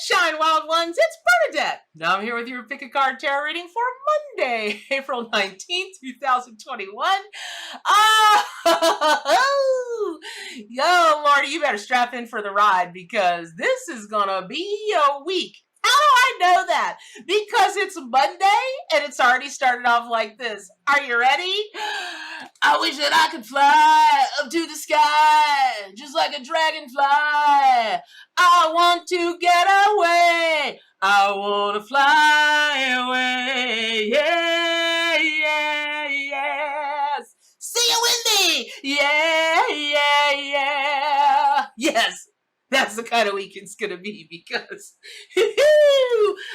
Sunshine, wild ones, it's Bernadette. Now I'm here with your pick a card tarot reading for Monday, April 19th, 2021. Oh, yo, Marty, you better strap in for the ride because this is gonna be a week. How do I know that? Because it's Monday and it's already started off like this. Are you ready? I wish that I could fly up to the sky just like a dragonfly. I want to get away. I want to fly away. Yeah, yeah, yes. See you, Wendy. Yeah, yeah, yeah. Yes. That's the kind of week it's going to be because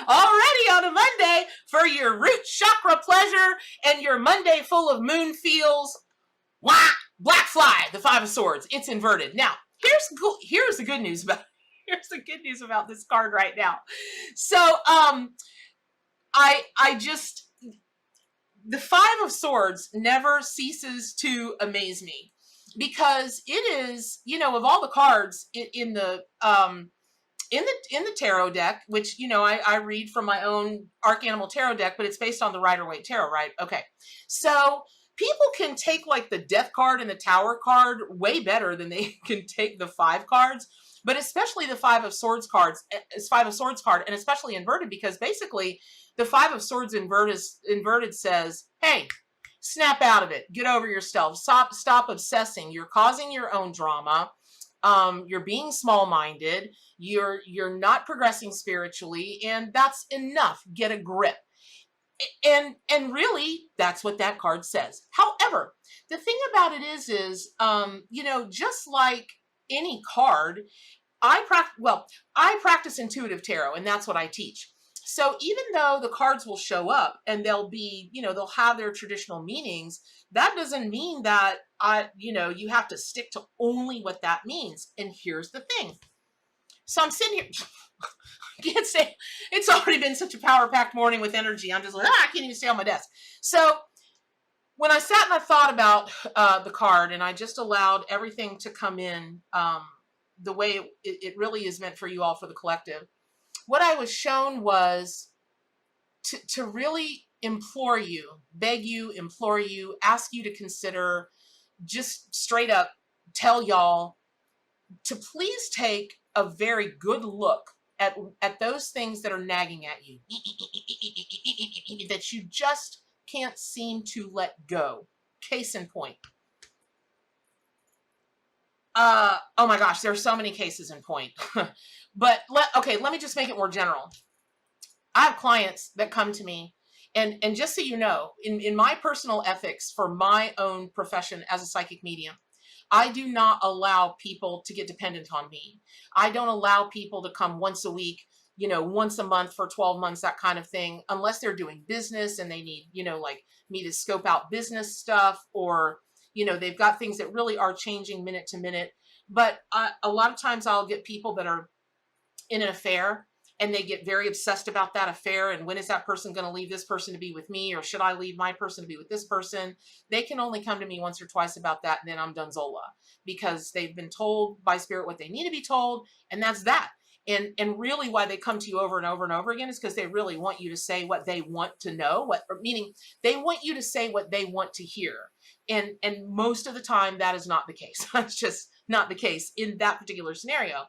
already on a Monday for your root chakra pleasure and your Monday full of moon feels. Wah! Black fly, the Five of Swords. It's inverted. Now, here's the good news about this card right now. So, the Five of Swords never ceases to amaze me. Because it is, of all the cards in the tarot deck, which I read from my own Arcanimal tarot deck, but it's based on the Rider-Waite tarot, right? Okay, so people can take like the Death card and the Tower card way better than they can take the Five cards, but especially the Five of Swords card, and especially inverted, because basically the Five of Swords inverted says, hey, snap out of it. Get over yourself. Stop obsessing. You're causing your own drama. You're being small-minded. You're not progressing spiritually, and that's enough. Get a grip. And really, that's what that card says. However, the thing about it is just like any card, I practice intuitive tarot, and that's what I teach. So even though the cards will show up and they'll be, they'll have their traditional meanings, that doesn't mean that you have to stick to only what that means. And here's the thing. So I'm sitting here, I can't say, it's already been such a power-packed morning with energy. I'm just like, I can't even stay on my desk. So when I sat and I thought about the card and I just allowed everything to come in the way it really is meant for you all, for the collective, what I was shown was to really implore you, beg you, implore you, ask you to consider, just straight up tell y'all to please take a very good look at those things that are nagging at you, that you just can't seem to let go. Case in point. Oh my gosh, there are so many cases in point. But let me just make it more general. I have clients that come to me, and just so you know, in my personal ethics for my own profession as a psychic medium, I do not allow people to get dependent on me. I don't allow people to come once a week, once a month for 12 months, that kind of thing, unless they're doing business and they need, like me to scope out business stuff, or they've got things that really are changing minute to minute. But a lot of times I'll get people that are in an affair and they get very obsessed about that affair. And when is that person going to leave this person to be with me? Or should I leave my person to be with this person? They can only come to me once or twice about that. And then I'm donezola, because they've been told by spirit what they need to be told. And that's that. And really why they come to you over and over and over again is because they really want you to say what they want to know, meaning they want you to say what they want to hear. And most of the time that is not the case. That's just not the case in that particular scenario.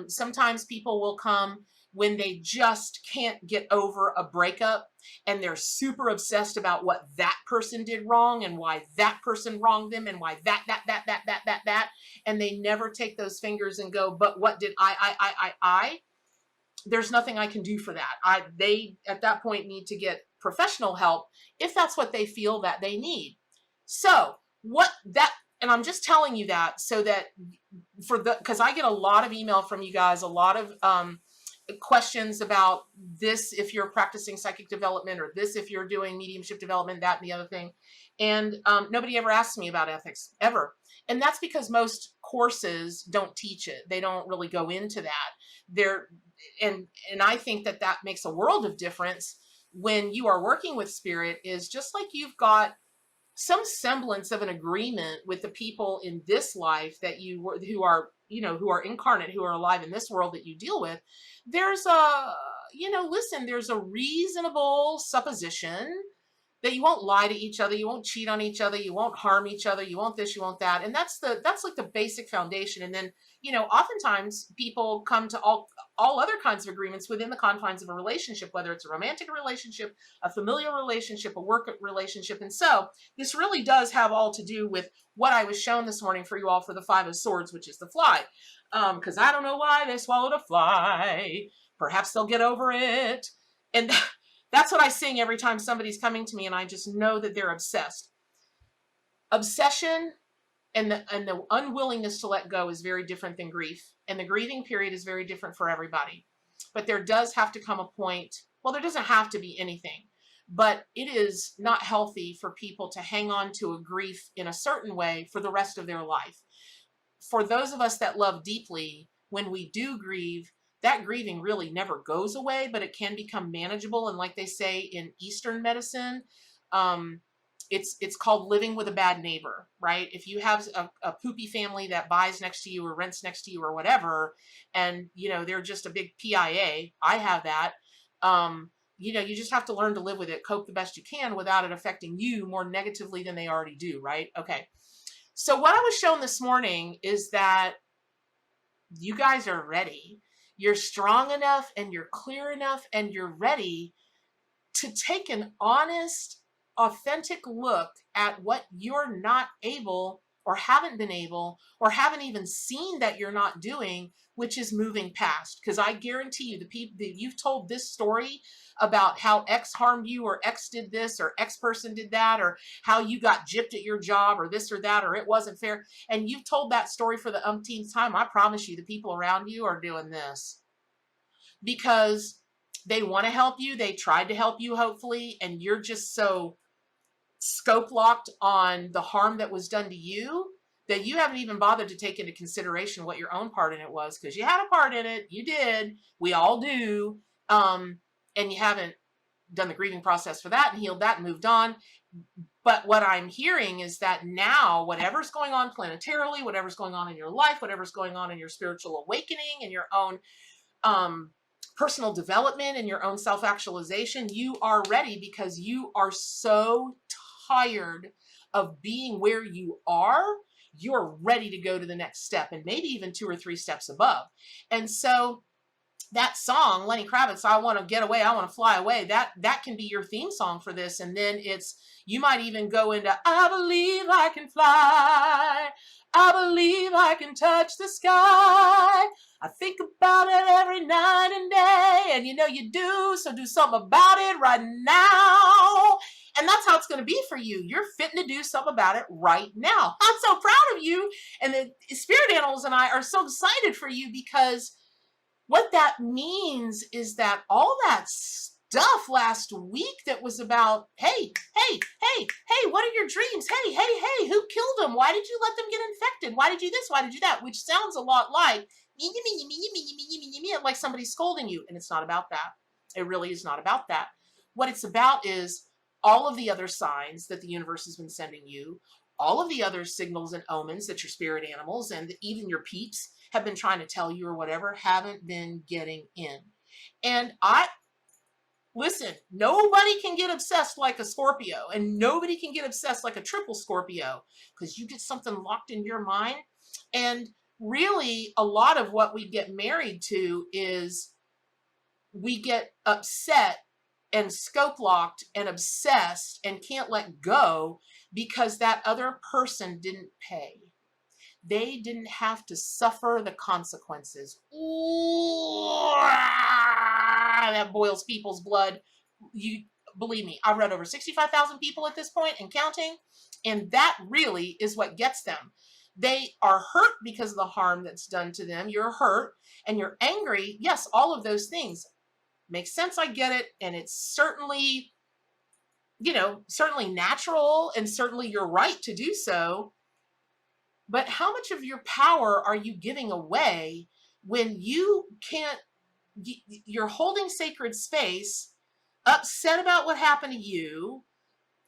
Sometimes people will come when they just can't get over a breakup and they're super obsessed about what that person did wrong and why that person wronged them and why that, and they never take those fingers and go, but what did I? There's nothing I can do for that. They at that point need to get professional help if that's what they feel that they need. So and I'm just telling you that so that because I get a lot of email from you guys, a lot of questions about this if you're practicing psychic development, or this if you're doing mediumship development, that and the other thing. And nobody ever asks me about ethics, ever. And that's because most courses don't teach it. They don't really go into that. And I think that makes a world of difference when you are working with spirit, is just like you've got some semblance of an agreement with the people in this life that who are, who are incarnate, who are alive in this world that you deal with, there's a, listen, there's a reasonable supposition that you won't lie to each other, you won't cheat on each other, you won't harm each other, you won't this, you won't that. And that's like the basic foundation. And then, oftentimes people come to all other kinds of agreements within the confines of a relationship, whether it's a romantic relationship, a familial relationship, a work relationship. And so this really does have all to do with what I was shown this morning for you all for the Five of Swords, which is the fly. Because I don't know why they swallowed a fly. Perhaps they'll get over it. And that's what I sing every time somebody's coming to me, and I just know that they're obsessed. Obsession and the unwillingness to let go is very different than grief. And the grieving period is very different for everybody. But there does have to come a point, well, there doesn't have to be anything, but it is not healthy for people to hang on to a grief in a certain way for the rest of their life. For those of us that love deeply, when we do grieve, that grieving really never goes away, but it can become manageable. And like they say in Eastern medicine, it's called living with a bad neighbor, right? If you have a poopy family that buys next to you or rents next to you or whatever, and they're just a big PIA, I have that. You just have to learn to live with it, cope the best you can without it affecting you more negatively than they already do, right? Okay. So what I was shown this morning is that you guys are ready. You're strong enough and you're clear enough and you're ready to take an honest, authentic look at what you're not able or haven't been able or haven't even seen that you're not doing, which is moving past. Because I guarantee you, the people that you've told this story about how X harmed you or X did this or X person did that or how you got gypped at your job or this or that or it wasn't fair, and you've told that story for the umpteenth time, I promise you the people around you are doing this because they want to help you. They tried to help you, hopefully, and you're just so scope locked on the harm that was done to you that you haven't even bothered to take into consideration what your own part in it was, because you had a part in it. You did. We all do. And you haven't done the grieving process for that and healed that and moved on. But what I'm hearing is that now, whatever's going on planetarily, whatever's going on in your life, whatever's going on in your spiritual awakening and your own personal development and your own self-actualization, you are ready because you are so tired of being where you are. You're ready to go to the next step and maybe even 2 or 3 steps above. And so that song, Lenny Kravitz, I want to get away, I want to fly away, that can be your theme song for this. And then you might even go into, I believe I can fly, I believe I can touch the sky, I think about it every night and day, and you do, so do something about it right now. And that's how it's going to be for you. You're fitting to do something about it right now. I'm so proud of you. And the spirit animals and I are so excited for you, because what that means is that all that stuff last week that was about, hey, what are your dreams? Hey, who killed them? Why did you let them get infected? Why did you this? Why did you that? Which sounds a lot like like somebody scolding you. And it's not about that. It really is not about that. What it's about is all of the other signs that the universe has been sending you, all of the other signals and omens that your spirit animals and even your peeps have been trying to tell you or whatever haven't been getting in. And listen, nobody can get obsessed like a Scorpio, and nobody can get obsessed like a triple Scorpio, because you get something locked in your mind. And really, a lot of what we get married to is we get upset and scope locked and obsessed and can't let go because that other person didn't pay. They didn't have to suffer the consequences. Ooh, that boils people's blood. You believe me, I've read over 65,000 people at this point and counting, and that really is what gets them. They are hurt because of the harm that's done to them. You're hurt and you're angry. Yes, all of those things makes sense. I get it, and it's certainly, certainly natural, and certainly you're right to do so. But how much of your power are you giving away when you can't, you're holding sacred space, upset about what happened to you,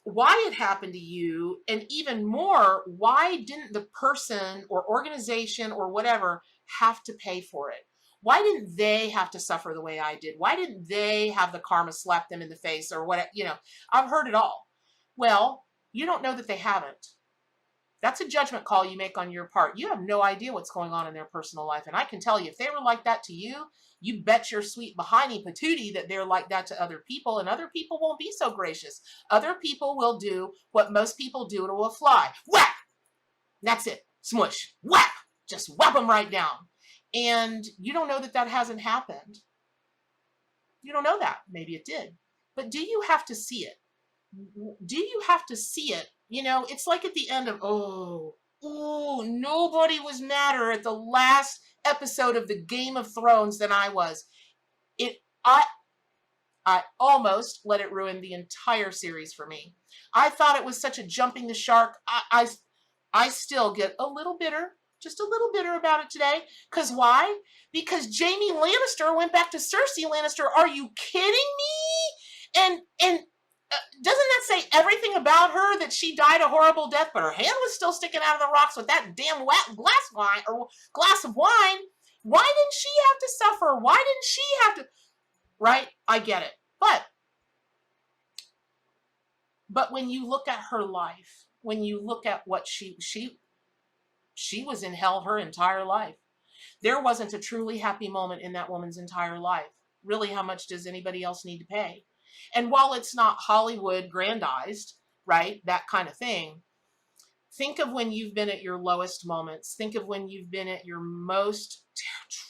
why it happened to you, and even more, why didn't the person or organization or whatever have to pay for it? Why didn't they have to suffer the way I did? Why didn't they have the karma slap them in the face or what? I've heard it all. Well, you don't know that they haven't. That's a judgment call you make on your part. You have no idea what's going on in their personal life. And I can tell you, if they were like that to you, you bet your sweet behindy patootie that they're like that to other people, and other people won't be so gracious. Other people will do what most people do to a fly. Whap! That's it. Smush. Whap! Just whap them right down. And you don't know that that hasn't happened. You don't know that. Maybe it did. But do you have to see it? Do you have to see it? It's like at the end of, nobody was madder at the last episode of the Game of Thrones than I was. I almost let it ruin the entire series for me. I thought it was such a jumping the shark. I still get a little bitter, just a little bitter about it today. Because why? Because Jaime Lannister went back to Cersei Lannister. Are you kidding me? And doesn't that say everything about her, that she died a horrible death, but her hand was still sticking out of the rocks with that damn glass of wine? Why didn't she have to suffer? Why didn't she have to? Right? I get it. But when you look at her life, when you look at what she was in hell her entire life. There wasn't a truly happy moment in that woman's entire life. Really, how much does anybody else need to pay? And while it's not Hollywood grandized, right, that kind of thing, think of when you've been at your lowest moments. Think of when you've been at your most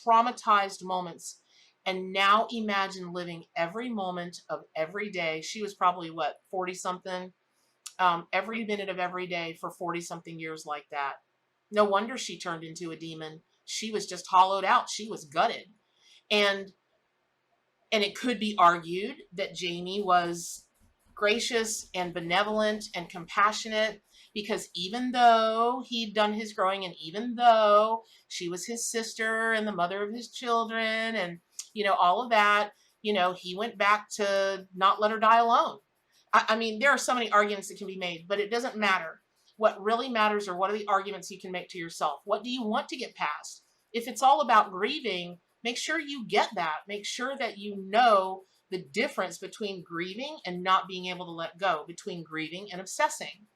traumatized moments. And now imagine living every moment of every day. She was probably, 40-something? Every minute of every day for 40-something years like that. No wonder she turned into a demon. She was just hollowed out. She was gutted. And it could be argued that Jaime was gracious and benevolent and compassionate, because even though he'd done his growing, and even though she was his sister and the mother of his children and, all of that, he went back to not let her die alone. I mean, there are so many arguments that can be made, but it doesn't matter. What really matters are what are the arguments you can make to yourself? What do you want to get past? If it's all about grieving, make sure you get that. Make sure that you know the difference between grieving and not being able to let go, between grieving and obsessing.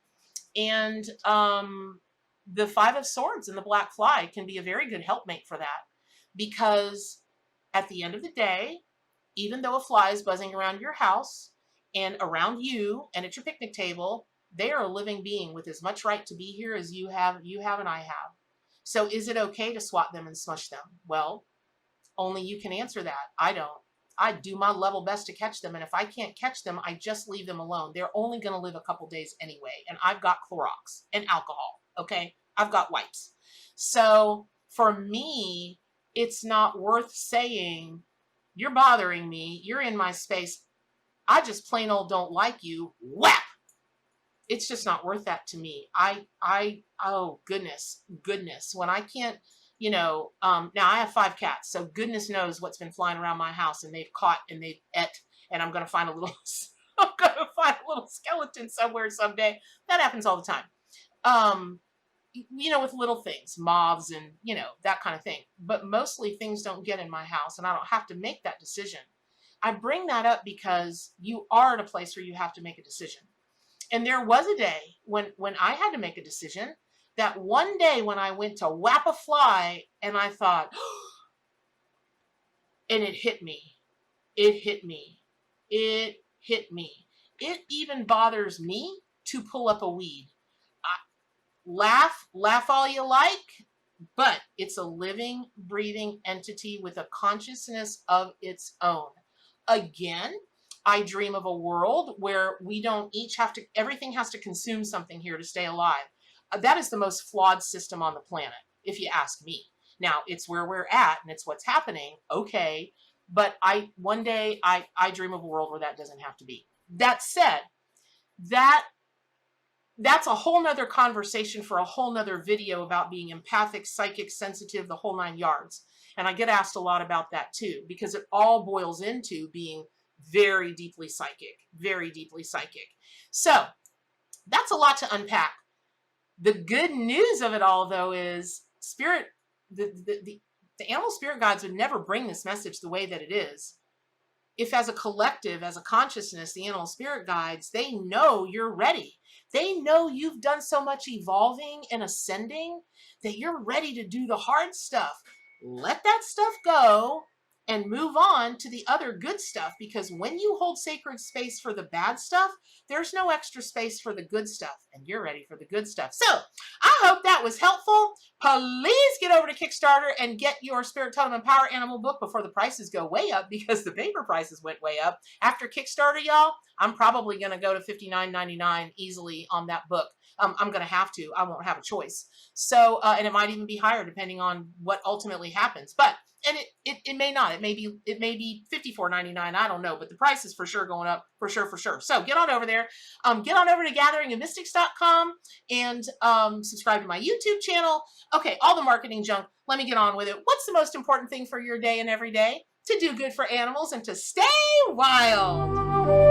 And the Five of Swords and the Black Fly can be a very good helpmate for that, because at the end of the day, even though a fly is buzzing around your house and around you and at your picnic table, they are a living being with as much right to be here as you have and I have. So is it okay to swat them and smush them? Well, only you can answer that. I don't. I do my level best to catch them. And if I can't catch them, I just leave them alone. They're only going to live a couple days anyway. And I've got Clorox and alcohol. Okay. I've got wipes. So for me, it's not worth saying, you're bothering me. You're in my space. I just plain old don't like you. Whap! It's just not worth that to me. Oh, goodness. When I can't, now I have 5 cats, so goodness knows what's been flying around my house, and they've caught and they've ate, and I'm going to find a little skeleton somewhere someday. That happens all the time. With little things, moths and, that kind of thing. But mostly things don't get in my house, and I don't have to make that decision. I bring that up because you are at a place where you have to make a decision. And there was a day when I had to make a decision, that one day when I went to whap a fly and I thought, and it hit me. It even bothers me to pull up a weed. Laugh all you like, but it's a living, breathing entity with a consciousness of its own. Again, I dream of a world where we don't each have to, everything has to consume something here to stay alive. That is the most flawed system on the planet, if you ask me. Now, it's where we're at and it's what's happening. Okay. But one day I dream of a world where that doesn't have to be. That said, that's a whole nother conversation for a whole nother video about being empathic, psychic, sensitive, the whole 9 yards. And I get asked a lot about that too, because it all boils into being very deeply psychic, very deeply psychic. So that's a lot to unpack. The good news of it all, though, is spirit, The animal spirit guides would never bring this message the way that it is if, as a collective, as a consciousness, the animal spirit guides, they know you're ready. They know you've done so much evolving and ascending that you're ready to do the hard stuff. Let that stuff go and move on to the other good stuff, because when you hold sacred space for the bad stuff, there's no extra space for the good stuff, and you're ready for the good stuff. So I hope that was helpful. Please get over to Kickstarter and get your Spirit Totem and Power Animal book before the prices go way up, because the paper prices went way up. After Kickstarter, y'all, I'm probably going to go to $59.99 easily on that book. I'm going to have to. I won't have a choice. So, and it might even be higher depending on what ultimately happens. But and it may not. It may be $54.99. I don't know, but the price is for sure going up, for sure. So get on over there. Get on over to gatheringofmystics.com and subscribe to my YouTube channel. Okay, all the marketing junk. Let me get on with it. What's the most important thing for your day and every day? To do good for animals and to stay wild.